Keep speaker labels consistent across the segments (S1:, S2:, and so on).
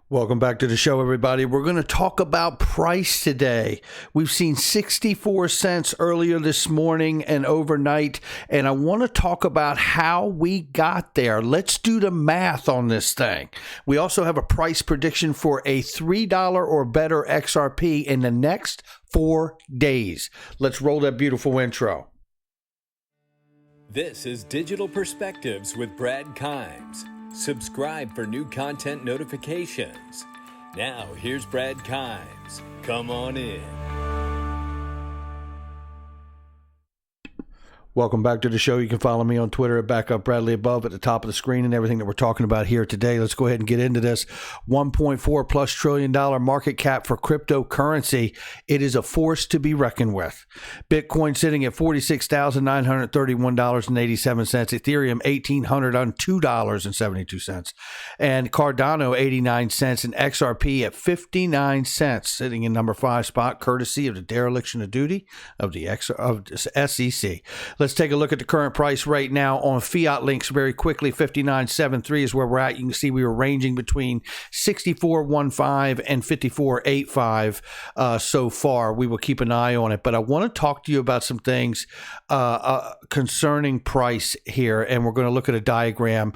S1: Welcome back to the show, everybody. We're going to talk about price today. We've seen 64 cents earlier this morning and overnight, and I want to talk about how we got there. Let's do the math on this thing. We also have a price prediction for a $3 or better XRP in the next 4 days. Let's roll that beautiful intro.
S2: This is Digital Perspectives with Brad Kimes. Subscribe for new content notifications. Now, here's Brad Kimes. Come on in.
S1: Welcome back to the show. You can follow me on Twitter at BackupBradley above at the top of the screen and everything that we're talking about here today. Let's go ahead and get into this. $1.4 plus trillion market cap for cryptocurrency. It is a force to be reckoned with. Bitcoin sitting at $46,931.87. Ethereum $1,802.72. And Cardano 89 cents and XRP at 59 cents, sitting in number 5 spot, courtesy of the dereliction of duty of the SEC. Let's take a look at the current price right now on Fiat Links very quickly. 59.73 is where we're at. You can see we were ranging between 64.15 and 54.85 so far. We will keep an eye on it, but I want to talk to you about some things concerning price here, and we're going to look at a diagram.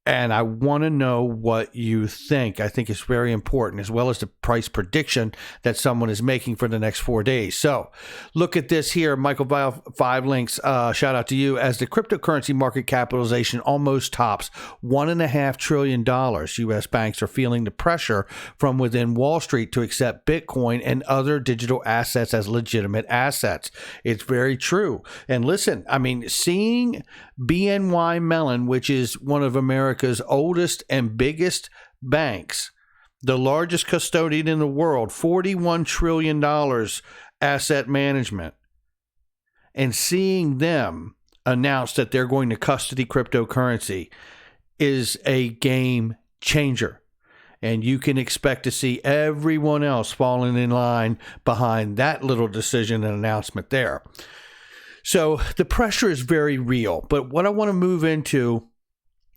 S1: And I want to know what you think. I think it's very important, as well as the price prediction that someone is making for the next 4 days. So look at this here. Michael Val, 5 links. Shout out to you. As the cryptocurrency market capitalization almost tops $1.5 trillion, U.S. banks are feeling the pressure from within Wall Street to accept Bitcoin and other digital assets as legitimate assets. It's very true. And listen, I mean, seeing BNY Mellon, which is one of America's oldest and biggest banks, the largest custodian in the world, $41 trillion asset management, and seeing them announce that they're going to custody cryptocurrency is a game changer. And you can expect to see everyone else falling in line behind that little decision and announcement there. So the pressure is very real. But what I want to move into,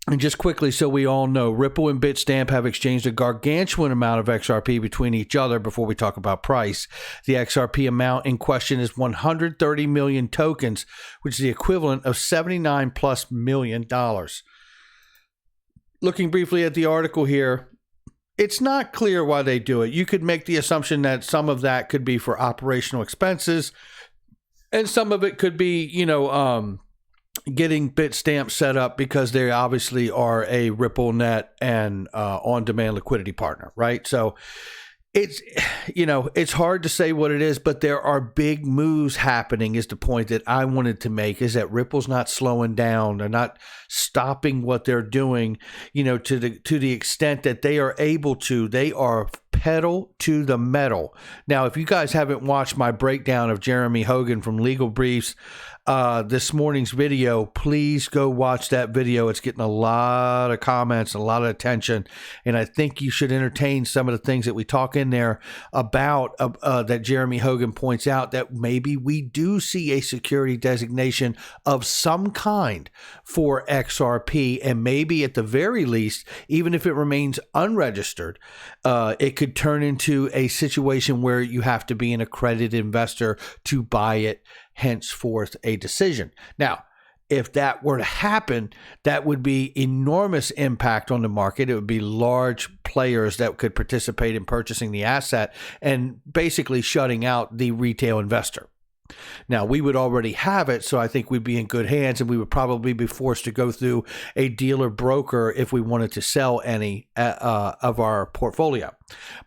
S1: and just quickly, so we all know, Ripple and Bitstamp have exchanged a gargantuan amount of XRP between each other before we talk about price. The XRP amount in question is 130 million tokens, which is the equivalent of $79 plus million. Looking briefly at the article here, it's not clear why they do it. You could make the assumption that some of that could be for operational expenses, and some of it could be, getting Bitstamp set up because they obviously are a RippleNet and on-demand liquidity partner, right? So it's hard to say what it is, but there are big moves happening is the point that I wanted to make, is that Ripple's not slowing down. They're not stopping what they're doing, to the extent that they are able to. They are pedal to the metal. Now, if you guys haven't watched my breakdown of Jeremy Hogan from Legal Briefs, this morning's video, please go watch that video. It's getting a lot of comments, a lot of attention, and I think you should entertain some of the things that we talk in there about that Jeremy Hogan points out, that maybe we do see a security designation of some kind for XRP, and maybe at the very least, even if it remains unregistered, it could turn into a situation where you have to be an accredited investor to buy it, henceforth a decision. Now, if that were to happen, that would be enormous impact on the market. It would be large players that could participate in purchasing the asset and basically shutting out the retail investor. Now, we would already have it, so I think we'd be in good hands, and we would probably be forced to go through a dealer broker if we wanted to sell any of our portfolio.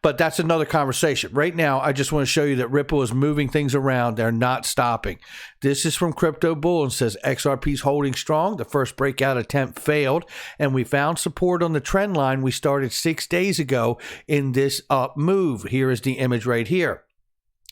S1: But that's another conversation. Right now, I just want to show you that Ripple is moving things around. They're not stopping. This is from Crypto Bull and says XRP's holding strong. The first breakout attempt failed, and we found support on the trend line we started 6 days ago in this up move. Here is the image right here.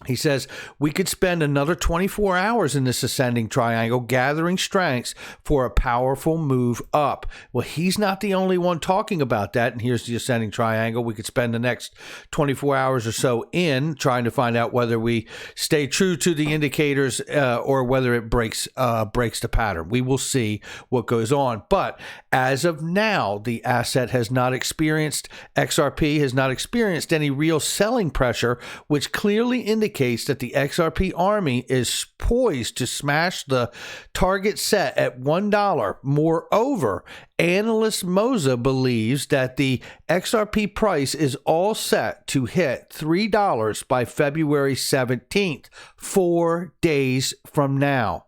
S1: He says, we could spend another 24 hours in this ascending triangle gathering strengths for a powerful move up. Well, he's not the only one talking about that. And here's the ascending triangle. We could spend the next 24 hours or so in trying to find out whether we stay true to the indicators or whether it breaks the pattern. We will see what goes on. But as of now, the asset has not experienced, XRP has not experienced any real selling pressure, which clearly indicates that the XRP army is poised to smash the target set at $1. Moreover, analyst Moza believes that the XRP price is all set to hit $3 by February 17th, 4 days from now.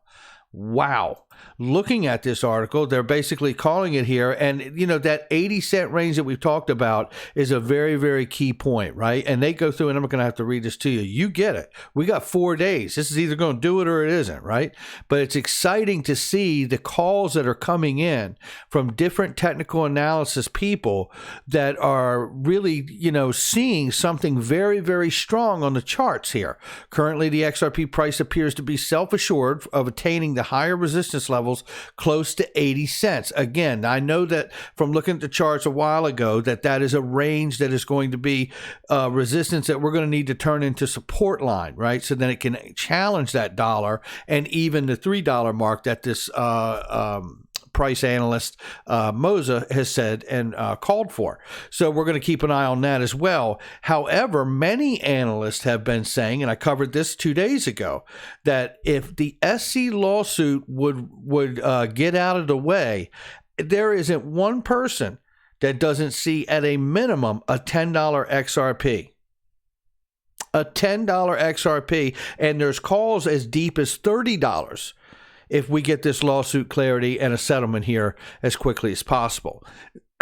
S1: Wow. Looking at this article, they're basically calling it here. And, that 80-cent range that we've talked about is a very, very key point, right? And they go through, and I'm going to have to read this to you. You get it. We got 4 days. This is either going to do it or it isn't, right? But it's exciting to see the calls that are coming in from different technical analysis people that are really, seeing something very, very strong on the charts here. Currently, the XRP price appears to be self-assured of attaining the higher resistance levels close to 80 cents. Again, I know that from looking at the charts a while ago that is a range that is going to be resistance that we're going to need to turn into support line, right? So then it can challenge that dollar and even the $3 mark that this price analyst Moza has said and called for. So we're going to keep an eye on that as well. However, many analysts have been saying, and I covered this 2 days ago, that if the SC lawsuit would get out of the way, there isn't one person that doesn't see at a minimum a $10 XRP. A $10 XRP, and there's calls as deep as $30 if we get this lawsuit clarity and a settlement here as quickly as possible.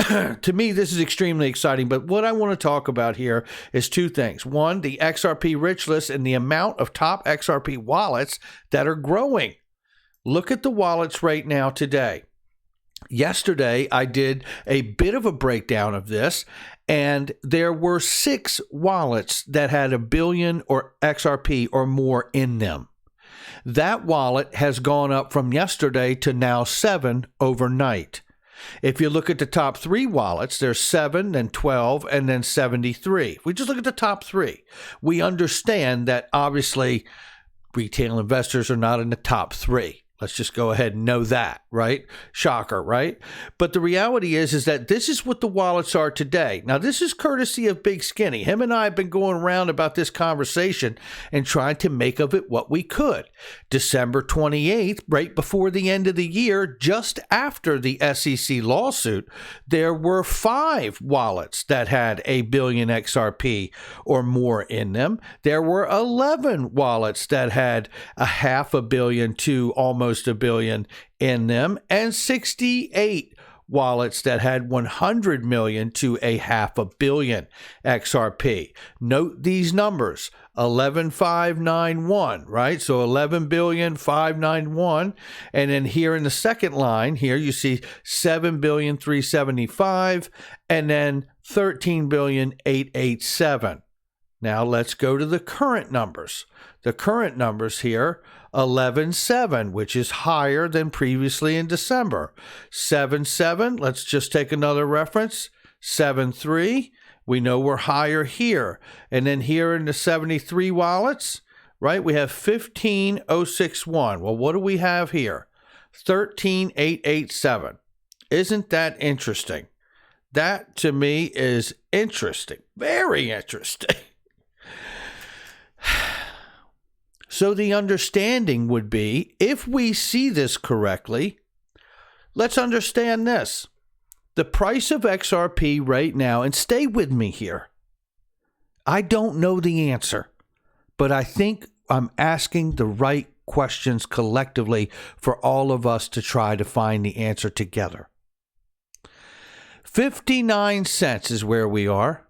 S1: To me, this is extremely exciting, but what I want to talk about here is two things. One, the XRP Rich List and the amount of top XRP wallets that are growing. Look at the wallets right now today. Yesterday, I did a bit of a breakdown of this, and there were 6 wallets that had $1 billion or XRP or more in them. That wallet has gone up from yesterday to now 7 overnight. If you look at the top 3 wallets, there's 7, then 12, and then 73. If we just look at the top 3, we understand that obviously retail investors are not in the top 3. Let's just go ahead and know that, right? Shocker, right? But the reality is that this is what the wallets are today. Now, this is courtesy of Big Skinny. Him and I have been going around about this conversation and trying to make of it what we could. December 28th, right before the end of the year, just after the SEC lawsuit, there were 5 wallets that had $1 billion XRP or more in them. There were 11 wallets that had $500 million to almost $1 billion in them, and 68 wallets that had 100 million to $500 million XRP. Note these numbers: 11,591, right? So 11,591, and then here in the second line here you see 7,375, and then 13,887. Now let's go to the current numbers. The current numbers here, 11.7, which is higher than previously in December. 7.7, let's just take another reference. 7.3, we know we're higher here. And then here in the 73 wallets, right, we have 15.061. Well, what do we have here? 13.887. Isn't that interesting? That to me is interesting. Very interesting. So the understanding would be, if we see this correctly, let's understand this. The price of XRP right now, and stay with me here, I don't know the answer, but I think I'm asking the right questions collectively for all of us to try to find the answer together. 59 cents is where we are.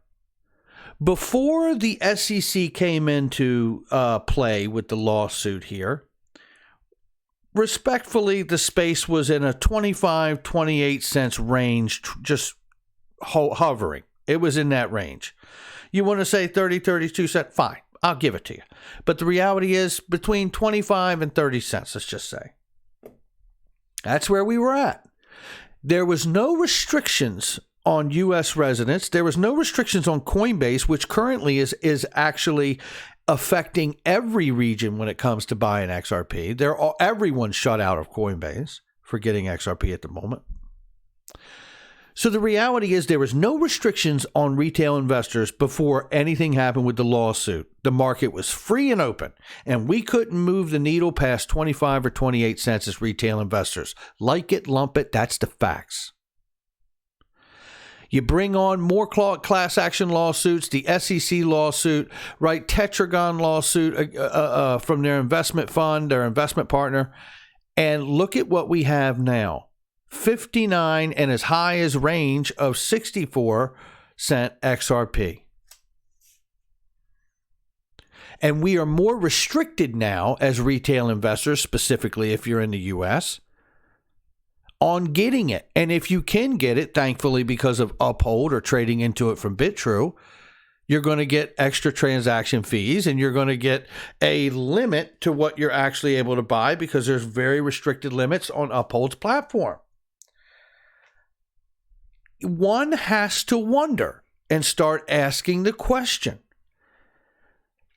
S1: Before the SEC came into play with the lawsuit here, respectfully, the space was in a 25, 28 cents range, just hovering. It was in that range. You want to say 30, 32 cents? Fine. I'll give it to you. But the reality is between 25 and 30 cents, let's just say. That's where we were at. There was no restrictions on U.S. residents. There was no restrictions on Coinbase, which currently is actually affecting every region when it comes to buying XRP. Everyone's shut out of Coinbase for getting XRP at the moment. So the reality is there was no restrictions on retail investors before anything happened with the lawsuit. The market was free and open, and we couldn't move the needle past 25 or 28 cents as retail investors. Like it, lump it, that's the facts. You bring on more class action lawsuits, the SEC lawsuit, right? Tetragon lawsuit from their investment fund, their investment partner, and look at what we have now. 59 and as high as range of 64 cent XRP. And we are more restricted now as retail investors, specifically if you're in the U.S., on getting it. And if you can get it, thankfully, because of Uphold or trading into it from BitTrue, you're going to get extra transaction fees and you're going to get a limit to what you're actually able to buy because there's very restricted limits on Uphold's platform. One has to wonder and start asking the question.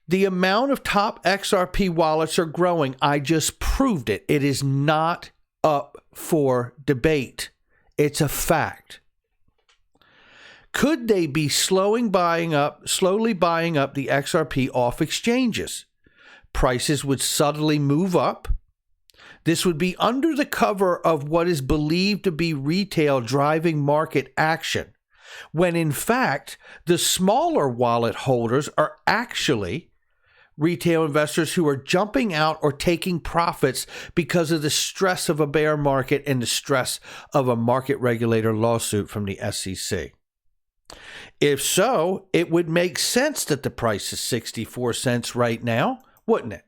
S1: The amount of top XRP wallets are growing. I just proved it. It is not up for debate. It's a fact. Could they be slowly buying up the XRP off exchanges? Prices would subtly move up. This would be under the cover of what is believed to be retail driving market action, when in fact, the smaller wallet holders are actually retail investors who are jumping out or taking profits because of the stress of a bear market and the stress of a market regulator lawsuit from the SEC. If so, it would make sense that the price is 64 cents right now, wouldn't it?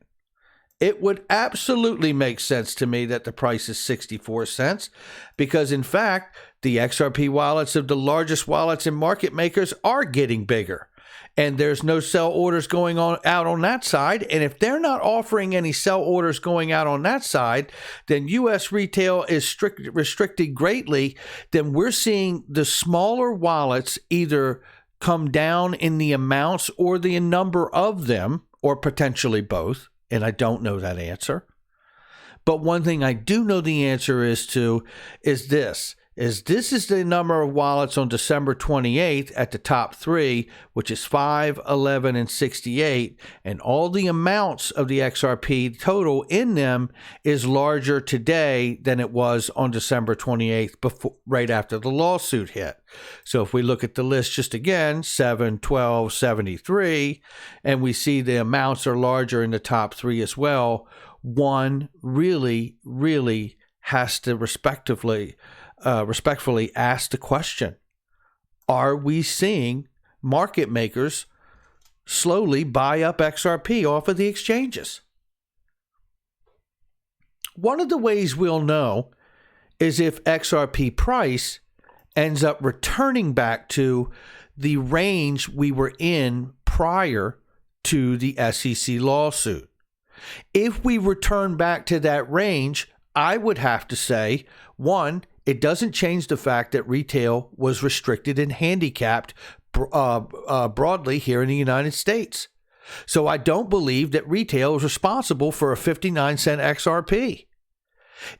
S1: It would absolutely make sense to me that the price is 64 cents because, in fact, the XRP wallets of the largest wallets and market makers are getting bigger. And there's no sell orders going out on that side. And if they're not offering any sell orders going out on that side, then U.S. retail is restricted greatly. Then we're seeing the smaller wallets either come down in the amounts or the number of them, or potentially both. And I don't know that answer. But one thing I do know the answer is this is the number of wallets on December 28th at the top three, which is 5, 11, and 68. And all the amounts of the XRP total in them is larger today than it was on December 28th, right after the lawsuit hit. So if we look at the list just again, 7, 12, 73, and we see the amounts are larger in the top three as well, one really, really has to respectfully ask the question, are we seeing market makers slowly buy up XRP off of the exchanges? One of the ways we'll know is if XRP-Price ends up returning back to the range we were in prior to the SEC lawsuit. If we return back to that range, I would have to say, one, it doesn't change the fact that retail was restricted and handicapped broadly here in the United States. So I don't believe that retail is responsible for a 59 cent XRP.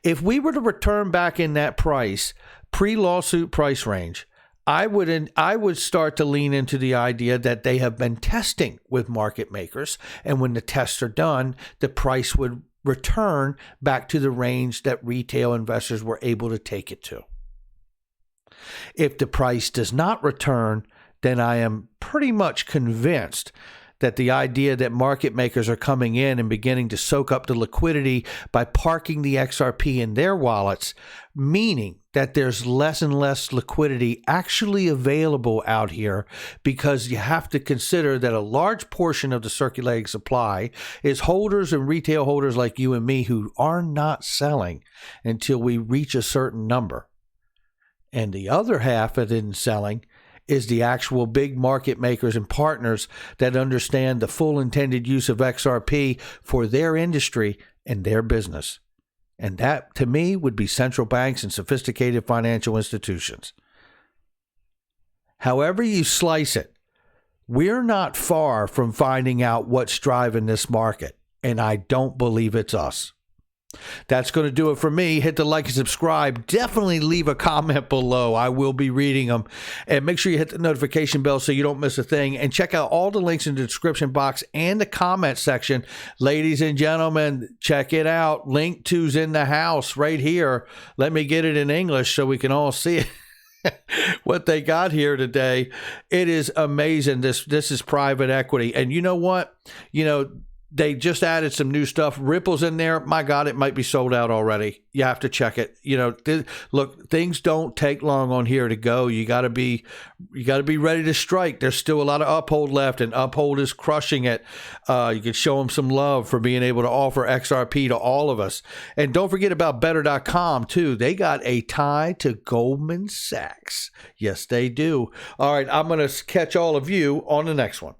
S1: If we were to return back in that price, pre-lawsuit price range, I would start to lean into the idea that they have been testing with market makers, and when the tests are done, the price would return back to the range that retail investors were able to take it to. If the price does not return, then I am pretty much convinced that the idea that market makers are coming in and beginning to soak up the liquidity by parking the XRP in their wallets, meaning that there's less and less liquidity actually available out here, because you have to consider that a large portion of the circulating supply is holders and retail holders like you and me who are not selling until we reach a certain number. And the other half that isn't selling is the actual big market makers and partners that understand the full intended use of XRP for their industry and their business. And that, to me, would be central banks and sophisticated financial institutions. However you slice it, we're not far from finding out what's driving this market, and I don't believe it's us. That's going to do it for me. Hit the like and subscribe. Definitely leave a comment below. I will be reading them. And make sure you hit the notification bell so you don't miss a thing. And check out all the links in the description box and the comment section. Ladies and gentlemen, check it out. Link 2's in the house right here. Let me get it in English so we can all see it. What they got here today. It is amazing. This is private equity. And you know what? They just added some new stuff. Ripple's in there. My God, it might be sold out already. You have to check it. Look, things don't take long on here to go. You got to be ready to strike. There's still a lot of Uphold left, and Uphold is crushing it. You can show them some love for being able to offer XRP to all of us. And don't forget about Better.com too. They got a tie to Goldman Sachs. Yes, they do. All right, I'm going to catch all of you on the next one.